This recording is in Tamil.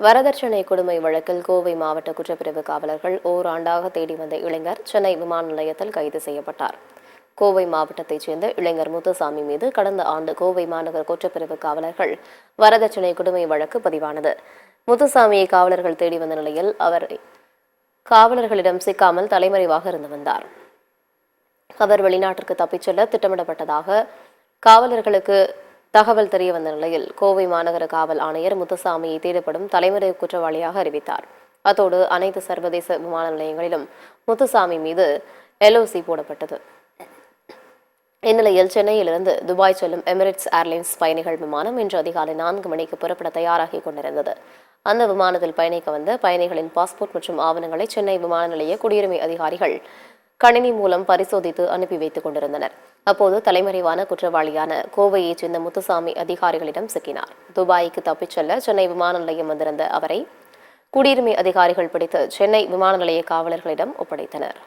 வரதட்சணை கொடுமை வழக்கில் கோவை மாவட்ட குற்றப்பிரிவு காவலர்கள் ஓராண்டாக தேடி வந்த இளைஞர் சென்னை விமான நிலையத்தில் கைது செய்யப்பட்டார். கோவை மாவட்டத்தைச் சேர்ந்த இளைஞர் முத்துசாமி மீது கடந்த ஆண்டு கோவை மாநகர குற்றப்பிரிவு காவலர்கள் வரதட்சணை கொடுமை வழக்கு பதிவானது. முத்துசாமியை காவலர்கள் தேடி வந்த நிலையில் அவர் காவலர்களிடம் சிக்காமல் தலைமறைவாக இருந்து வந்தார். அவர் வெளிநாட்டிற்கு தப்பிச் செல்ல திட்டமிடப்பட்டதாக காவலர்களுக்கு தகவல் தெரிய வந்த நிலையில் கோவை மாநகர காவல் ஆணையர் முத்துசாமியை தேடப்படும் தலைமறை குற்றவாளியாக அறிவித்தார். அத்தோடு அனைத்து சர்வதேச விமான நிலையங்களிலும் முத்துசாமி மீது LOC போடப்பட்டது. இந்நிலையில் சென்னையிலிருந்து துபாய் செல்லும் எமிரேட்ஸ் ஏர்லைன்ஸ் பயணிகள் விமானம் இன்று அதிகாலை 4 மணிக்கு புறப்பட தயாராகி கொண்டிருந்தது. அந்த விமானத்தில் பயணிக்க வந்த பயணிகளின் பாஸ்போர்ட் மற்றும் ஆவணங்களை சென்னை விமான நிலைய குடியுரிமை அதிகாரிகள் கணினி மூலம் பரிசோதித்து அனுப்பி வைத்துக் கொண்டிருந்தனர். அப்போது தலைமறைவான குற்றவாளியான கோவையைச் சேர்ந்த முத்துசாமி அதிகாரிகளிடம் சிக்கினார். துபாய்க்கு தப்பிச் செல்ல சென்னை விமான நிலையம் வந்திருந்த அவரை குடியுரிமை அதிகாரிகள் பிடித்து சென்னை விமான நிலைய காவலர்களிடம் ஒப்படைத்தனர்.